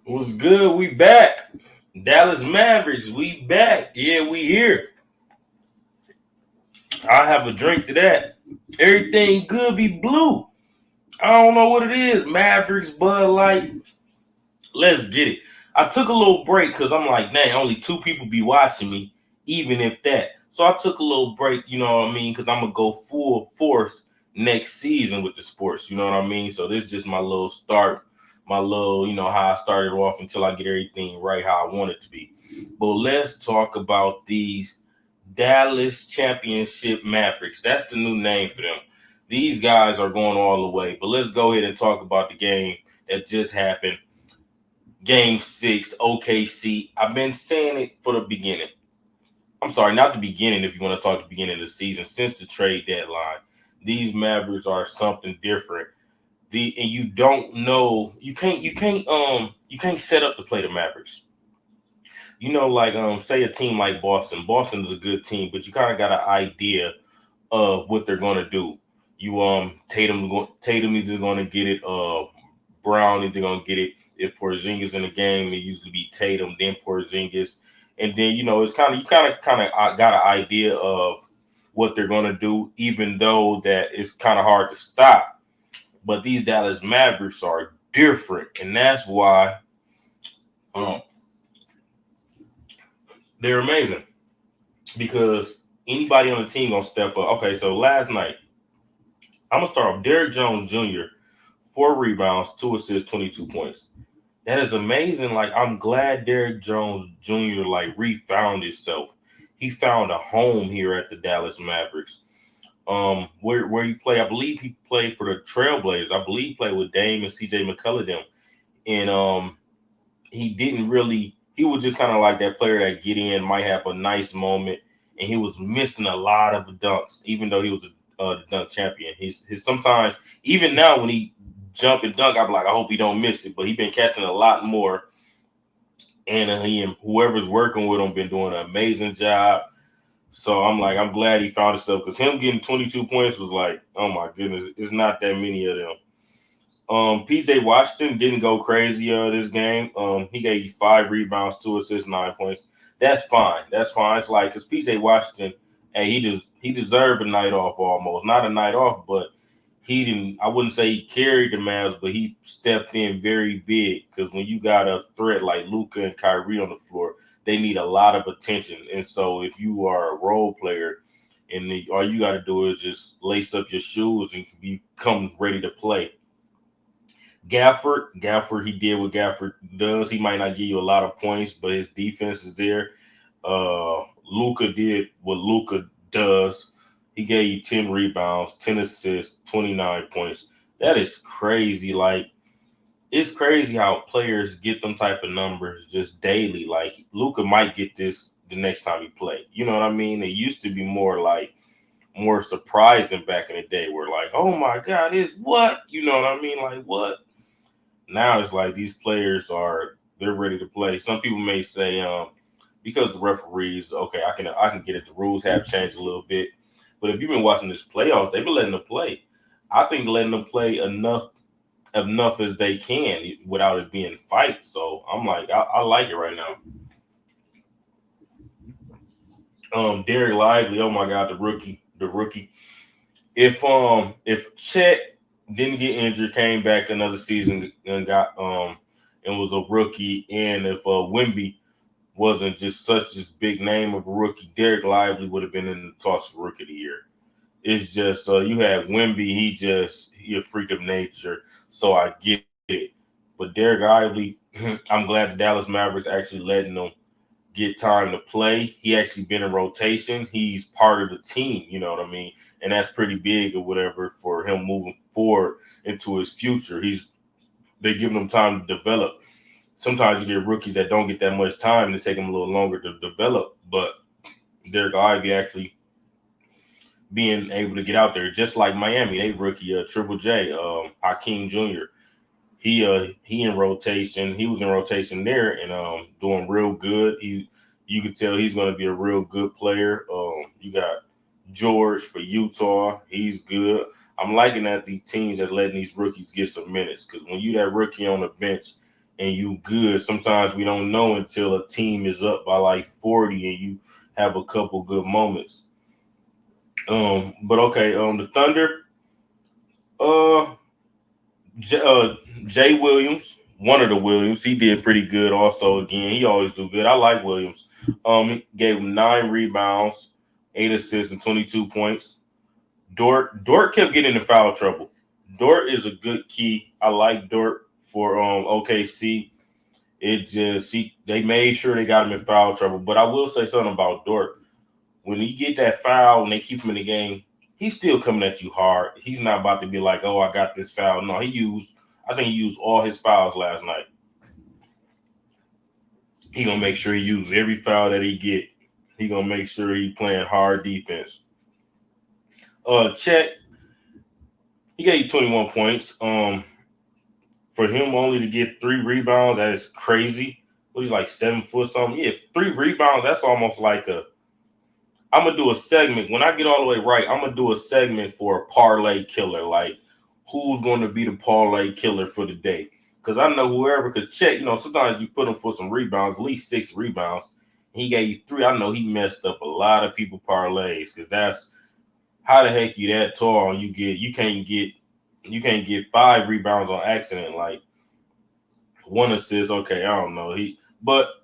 What's good? We back. Dallas Mavericks, we back. Yeah, we here. I have a drink to that. Everything good be blue. I don't know what it is. Mavericks, Bud Light. Let's get it. I took a little break because I'm like, dang, only two people be watching me, even if that. So I took a little break, you know what I mean? Because I'm gonna go full force next season with the sports, you know what I mean? So this is just my little start, my little, how I started off until I get everything right how I want it to be. But let's talk about these Dallas Championship Mavericks. That's the new name for them. These guys are going all the way. But let's go ahead and talk about the game that just happened. Game six, OKC. I've been saying it for the beginning. I'm sorry, not the beginning. If you want to talk the beginning of the season, since the trade deadline, these Mavericks are something different. And you don't know, you can't set up to play the Mavericks. Like say a team like Boston. Boston is a good team, but you kind of got an idea of what they're going to do. Tatum either going to get it. Brown either going to get it. If Porzingis in the game, it usually be Tatum, then Porzingis, and then it's kind of got an idea of what they're going to do, even though that it's kind of hard to stop. But these Dallas Mavericks are different, and that's why um, they're amazing because anybody on the team gonna step up. Okay, so last night I'm gonna start off. Derrick Jones Jr. 4 rebounds, 2 assists, 22 points. That is amazing. Like I'm glad Derrick Jones Jr. like refound himself. He found a home here at the Dallas Mavericks. Where he played, I believe he played for the Trailblazers. I believe he played with Dame and CJ McCullough, and he didn't really. He was just kind of like that player that get in, might have a nice moment, and he was missing a lot of dunks, even though he was the dunk champion. He's sometimes even now when he jump and dunk, I'm like, I hope he don't miss it, but he been catching a lot more, and he and whoever's working with him been doing an amazing job. So I'm like, I'm glad he found himself because him getting 22 points was like, oh my goodness, it's not that many of them. PJ Washington didn't go crazy this game. He gave you 5 rebounds, 2 assists, 9 points. That's fine. That's fine. It's like because PJ Washington, hey, he deserved a night off almost. Not a night off, but he didn't. I wouldn't say he carried the Mavs, but he stepped in very big because when you got a threat like Luka and Kyrie on the floor, they need a lot of attention. And so if you are a role player, and all you got to do is just lace up your shoes and become ready to play. Gafford, he did what Gafford does. He might not give you a lot of points, but his defense is there. Luca did what Luca does. He gave you 10 rebounds, 10 assists, 29 points. That is crazy. Like, it's crazy how players get them type of numbers just daily. Like, Luca might get this the next time he play. You know what I mean? It used to be more surprising back in the day where like, oh my God, it's what? You know what I mean? Like, what? Now it's like these players they're ready to play. Some people may say because the referees, okay, I can get it. The rules have changed a little bit, but if you've been watching this playoffs, they've been letting them play. I think letting them play enough as they can without it being fight. So I'm like, I like it right now. Derek Lively, oh my God, the rookie. If Chet didn't get injured, came back another season and got and was a rookie, and if Wimby wasn't just such a big name of a rookie, Derek Lively would have been in the talks for rookie of the year. It's just you had Wimby, he a freak of nature, so I get it. But Derek Lively, I'm glad the Dallas Mavericks actually letting him get time to play. He actually been in rotation. He's part of the team, you know what I mean? And that's pretty big or whatever for him moving forward into his future. They're giving him time to develop. Sometimes you get rookies that don't get that much time and it take them a little longer to develop. But Derek Ivy actually being able to get out there, just like Miami, they rookie Triple J, Hakeem Jr. He in rotation. He was in rotation there and doing real good. You could tell he's going to be a real good player. You got George for Utah. He's good. I'm liking that these teams are letting these rookies get some minutes because when you that rookie on the bench, and you good. Sometimes we don't know until a team is up by like 40 and you have a couple good moments. But okay, the Thunder, uh, Jay Williams, one of the Williams, he did pretty good. Also, again, he always do good. I like Williams. He gave him 9 rebounds, 8 assists, and 22 points. Dort kept getting in foul trouble. Dort is a good key. I like Dort for OKC. It just they made sure they got him in foul trouble. But I will say something about Dort. When you get that foul and they keep him in the game, he's still coming at you hard. He's not about to be like, oh, I got this foul. No, I think he used all his fouls last night. He gonna make sure he uses every foul that he get. He gonna make sure he playing hard defense. Chet, he gave you 21 points. For him only to get 3 rebounds, that is crazy. What he's like 7 foot something? Yeah, 3 rebounds. That's almost like a. I'm gonna do a segment when I get all the way right. I'm gonna do a segment for a parlay killer, like who's going to be the parlay killer for the day. Because I know whoever could check. Sometimes you put him for some rebounds, at least 6 rebounds. He gave you 3. I know he messed up a lot of people parlays because that's how the heck you that tall and you can't get 5 rebounds on accident, like 1 assist. Okay, I don't know. He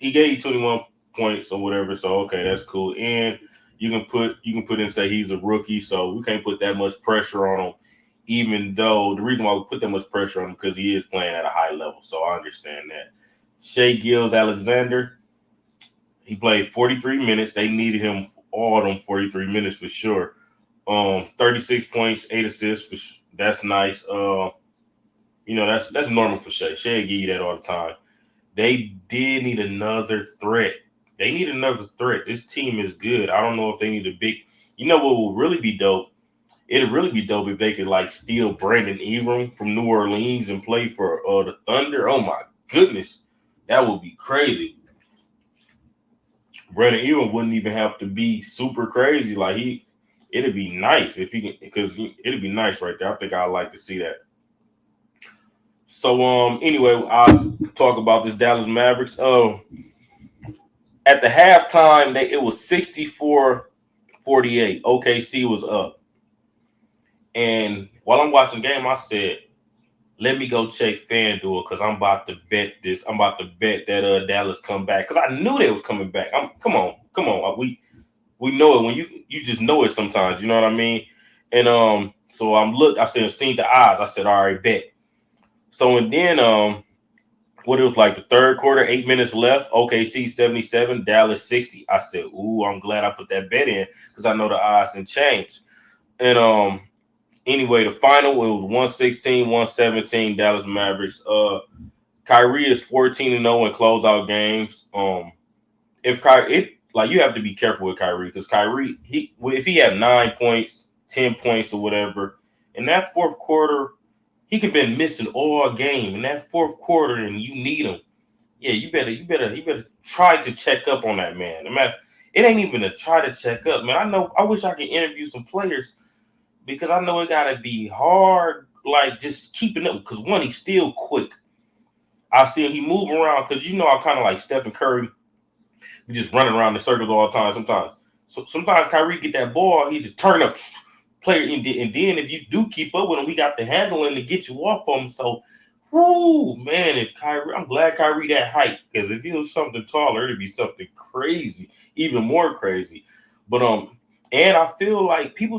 gave you 21 points or whatever, so okay, that's cool. And you can put in say he's a rookie, so we can't put that much pressure on him. Even though the reason why we put that much pressure on him because he is playing at a high level, so I understand that. Shea Gills Alexander, he played 43 minutes. They needed him all them 43 minutes for sure. 36 points, 8 assists. That's nice. That's normal for Shea. Shea give you that all the time. They did need another threat. They need another threat. This team is good. I don't know if they need a big. You know what will really be dope? It'd really be dope if they could like steal Brandon Ingram from New Orleans and play for the Thunder. Oh my goodness, that would be crazy. Brandon Ingram wouldn't even have to be super crazy. Like it'd be nice if he can, because it'd be nice right there. I think I'd like to see that. So anyway, I'll talk about this Dallas Mavericks. At the halftime, it was 64-48. OKC was up. And while I'm watching the game, I said, let me go check FanDuel because I'm about to bet this. I'm about to bet that Dallas come back. Because I knew they was coming back. Come on. We know it when you just know it sometimes, you know what I mean? And so I said, seen the odds. I said, all right, bet. So and then what it was like the third quarter, 8 minutes left, OKC 77, Dallas 60. I said, ooh, I'm glad I put that bet in because I know the odds didn't change. And anyway, the final it was 116-117 Dallas Mavericks. Kyrie is 14-0 in closeout games. If Kyrie, like you have to be careful with Kyrie because Kyrie, if he had 9 points, 10 points or whatever, in that fourth quarter, he could have been missing all game in that fourth quarter, and you need him. Yeah, you better try to check up on that man. It ain't even a try to check up, man. I wish I could interview some players because I know it gotta be hard, like just keeping up. Because one, he's still quick. I see he move around because I'm kind of like Stephen Curry. We just running around the circles all the time. Sometimes Kyrie get that ball, he just turn up player, and then if you do keep up with him, we got the handling to get you off of him. So, whoo, man, I'm glad Kyrie that height because if he was something taller, it'd be something crazy, even more crazy. But and I feel like people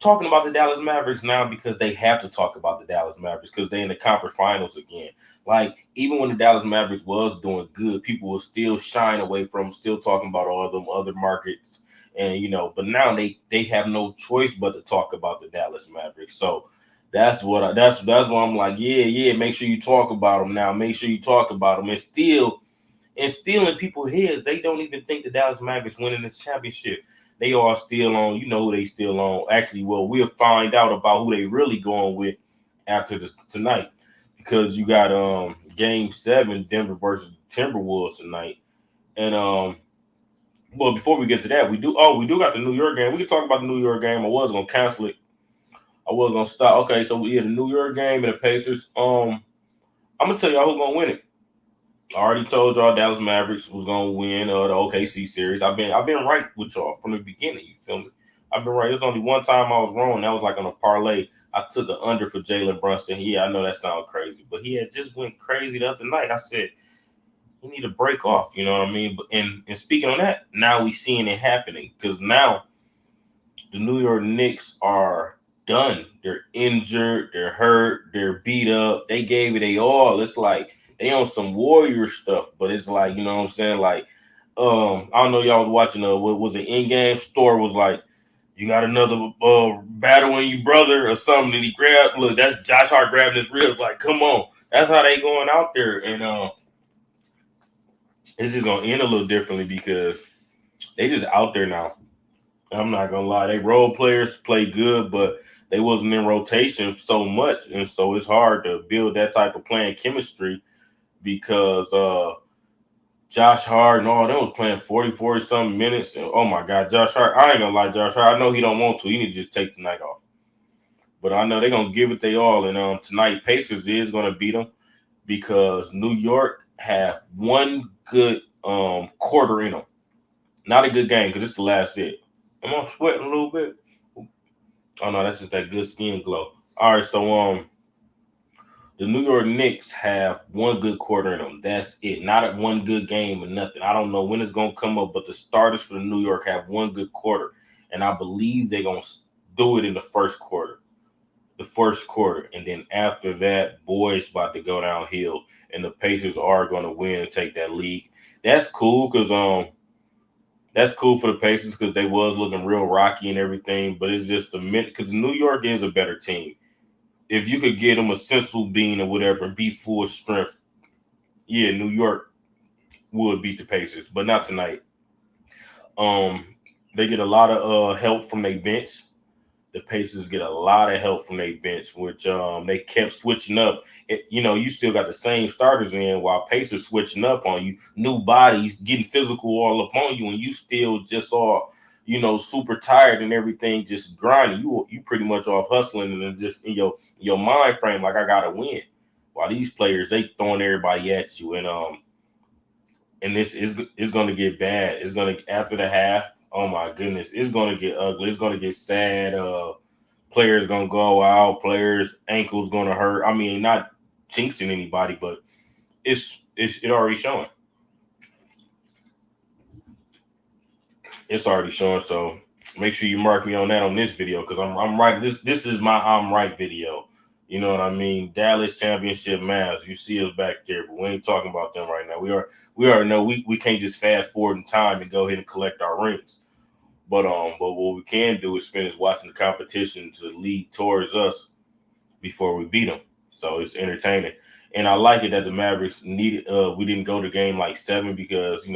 talking about the Dallas Mavericks now because they have to talk about the Dallas Mavericks because they're in the conference finals again. Like, even when the Dallas Mavericks was doing good, people were still shying away from still talking about all them other markets. And but now they have no choice but to talk about the Dallas Mavericks. So that's why I'm like, yeah, make sure you talk about them now. Make sure you talk about them. And still in people's heads, they don't even think the Dallas Mavericks winning this championship. They are still on, who they still on. Actually, well, we'll find out about who they really going with after this tonight. Because you got game 7, Denver versus Timberwolves tonight. And well, before we get to that, we do got the New York game. We can talk about the New York game. I was gonna cancel it. I was gonna stop. Okay, so we had the New York game and the Pacers. I'm I'm gonna tell y'all who's gonna win it. I already told y'all Dallas Mavericks was gonna win the OKC series. I've been right with y'all from the beginning. You feel me? I've been right. There's only one time I was wrong. That was like on a parlay. I took an under for Jalen Brunson. Yeah, I know that sounds crazy, but he had just went crazy the other night. I said he need to break off. You know what I mean? But and speaking on that, now we seeing it happening because now the New York Knicks are done. They're injured, they're hurt, they're beat up. They gave it a all. It's like they on some warrior stuff, but it's like, you know what I'm saying? Like, I don't know, y'all was watching what was it, in-game store was like, you got another battle in you, brother, or something. And he grabbed, look, that's Josh Hart grabbing his ribs, like, come on. That's how they going out there. And it's just gonna end a little differently because they just out there now. I'm not gonna lie, they role players play good, but they wasn't in rotation so much, and so it's hard to build that type of playing chemistry because Josh Hart and all them was playing 40 something minutes. And oh my God, Josh Hart, I ain't gonna lie, Josh Hart, I know he don't want to. He need to just take the night off. But I know they're gonna give it they all. And tonight Pacers is gonna beat them because New York have one good quarter in them. Not a good game because it's the last hit. Am I sweating a little bit? Oh no, that's just that good skin glow. All right, so the New York Knicks have one good quarter in them. That's it. Not a one good game or nothing. I don't know when it's gonna come up, but the starters for the New York have one good quarter, and I believe they're gonna do it in the first quarter. The first quarter, and then after that, boy, it's about to go downhill, and the Pacers are gonna win and take that lead. That's cool because that's cool for the Pacers because they was looking real rocky and everything, but it's just a minute because New York is a better team. If you could get them a sensible bean or whatever and be full strength, yeah, New York would beat the Pacers, but not tonight. Um, they get a lot of help from their bench. The Pacers get a lot of help from their bench, which they kept switching up. You still got the same starters in while Pacers switching up on you, new bodies getting physical all up on you, and you still just all super tired and everything, just grinding. You pretty much off hustling and then just in your mind frame like I gotta win. While these players they throwing everybody at you, and this is going to get bad. It's going to after the half. Oh my goodness, it's going to get ugly. It's going to get sad. Players going to go out. Players ankles going to hurt. I mean, not jinxing anybody, but it already showing. It's already showing. So make sure you mark me on that on this video because I'm right. This is my I'm right video. You know what I mean? Dallas championship Mavs. You see us back there, but we ain't talking about them right now. We already know we can't just fast forward in time and go ahead and collect our rings. But what we can do is finish watching the competition to lead towards us before we beat them. So it's entertaining. And I like it that the Mavericks needed we didn't go to game like 7 because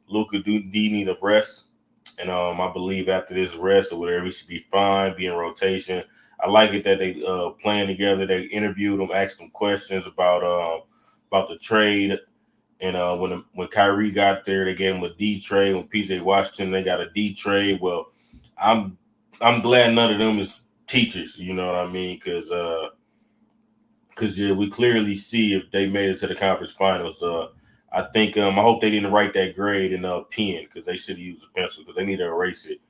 Luka do need a rest. And I believe after this rest or whatever, he should be fine, be in rotation. I like it that they playing together. They interviewed him, asked him questions about the trade. And when Kyrie got there, they gave him a D trade. When PJ Washington, they got a D trade. Well, I'm glad none of them is teachers. You know what I mean? Because yeah, we clearly see if they made it to the conference finals. I think I hope they didn't write that grade in a pen because they should have used a pencil because they need to erase it.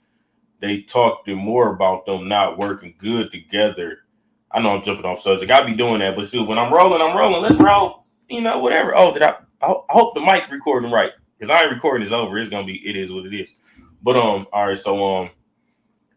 They talked more about them not working good together. I know I'm jumping off subject. I be doing that, but see, when I'm rolling, I'm rolling. Let's roll. Whatever. Oh, did I hope the mic recording right because I ain't recording is over. It's gonna be. It is what it is. But all right. So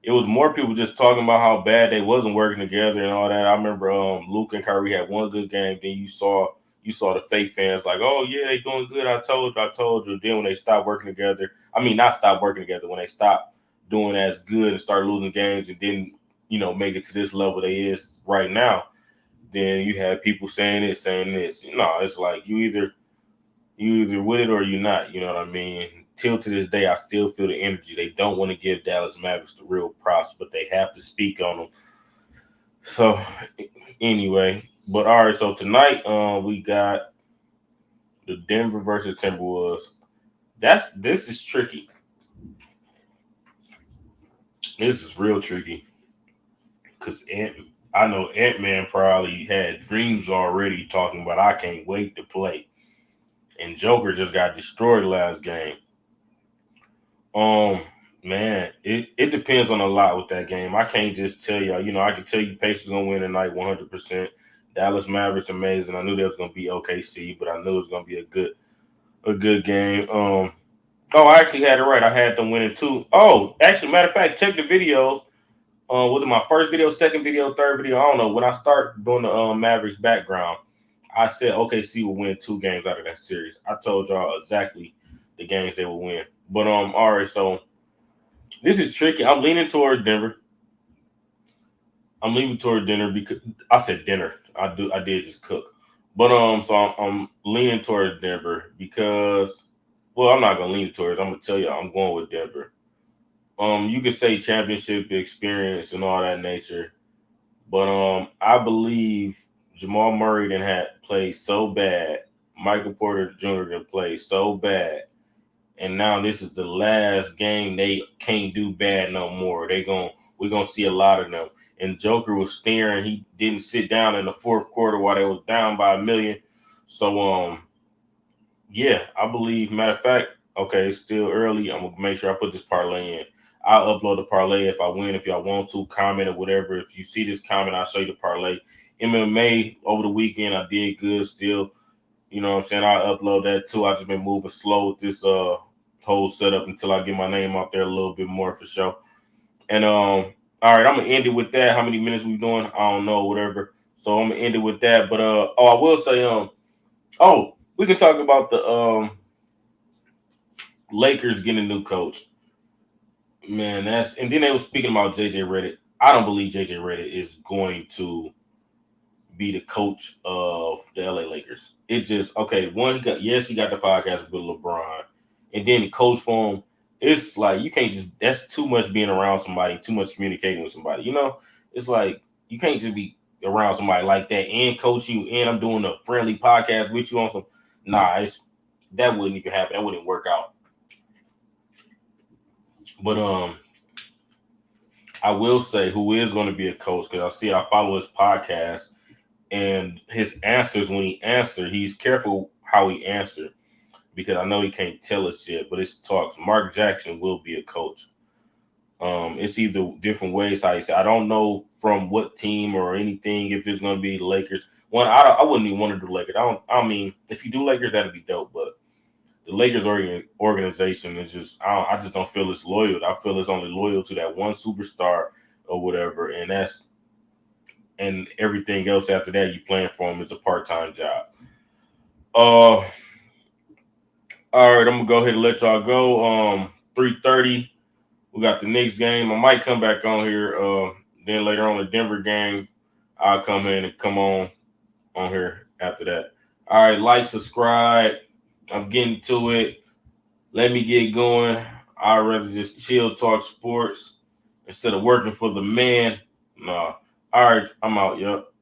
it was more people just talking about how bad they wasn't working together and all that. I remember Luke and Kyrie had one good game. Then you saw the fake fans like, oh yeah, they doing good. I told you. And then when they stopped working together, I mean not stopped working together, when they stopped doing as good and started losing games and didn't, make it to this level they is right now, then you have people saying this. No, it's like you either with it or you're not. You know what I mean? Till to this day, I still feel the energy. They don't want to give Dallas Mavericks the real props, but they have to speak on them. So anyway, but all right. So tonight, we got the Denver versus Timberwolves. This is tricky. This is real tricky because I know Ant-Man probably had dreams already talking about I can't wait to play. And Joker just got destroyed last game. Um, man, it depends on a lot with that game. I can't just tell y'all. I can tell you Pacers gonna win tonight 100%. Dallas Mavericks amazing. I knew that was gonna be OKC, but I knew it was gonna be a good game. Oh, I actually had it right. I had them winning too. Oh, actually, matter of fact, check the videos. Was it my first video, second video, third video? I don't know. When I start doing the Mavericks background, I said OKC will win 2 games out of that series. I told y'all exactly the games they will win. But all right, so this is tricky. I'm leaning toward Denver. I'm leaning toward dinner because I said dinner. I did just cook. But so I'm leaning toward Denver because well, I'm not gonna lean towards. I'm gonna tell you I'm going with Denver. You could say championship experience and all that nature, but I believe Jamal Murray then had played so bad, Michael Porter Jr. then played so bad, and now this is the last game they can't do bad no more. We're gonna see a lot of them. And Joker was staring. He didn't sit down in the fourth quarter while they was down by a million. So yeah, I believe. Matter of fact, okay, it's still early. I'm gonna make sure I put this parlay in. I'll upload the parlay if I win. If y'all want to comment or whatever. If you see this comment, I'll show you the parlay. MMA over the weekend, I did good still. You know what I'm saying? I'll upload that too. I just been moving slow with this whole setup until I get my name out there a little bit more for sure. And all right, I'm gonna end it with that. How many minutes we doing? I don't know, whatever. So I'm gonna end it with that. But I will say we can talk about the Lakers getting a new coach. Man, and then they were speaking about JJ Redick. I don't believe JJ Redick is going to be the coach of the LA Lakers. It just okay. One, he got the podcast with LeBron, and then the coach for him. It's like you can't just. That's too much being around somebody, too much communicating with somebody. It's like you can't just be around somebody like that and coach you, and I'm doing a friendly podcast with you on some. Nah, that wouldn't even happen. That wouldn't work out. But I will say who is going to be a coach because I follow his podcast and his answers when he answered, he's careful how he answered because I know he can't tell us yet, but it's talks. Mark Jackson will be a coach. It's either different ways how you say. I don't know from what team or anything if it's going to be the Lakers. One, I wouldn't even want to do Lakers. I mean, if you do Lakers, that'd be dope. But the Lakers organization is just, I just don't feel it's loyal. I feel it's only loyal to that one superstar or whatever, and everything else after that you playing for them is a part-time job. All right, I'm gonna go ahead and let y'all go. 3:30. We got the next game. I might come back on here. Then later on the Denver game, I'll come in and come on here after that. All right, like, subscribe. I'm getting to it. Let me get going. I'd rather just chill, talk sports instead of working for the man. Nah. All right, I'm out, yup.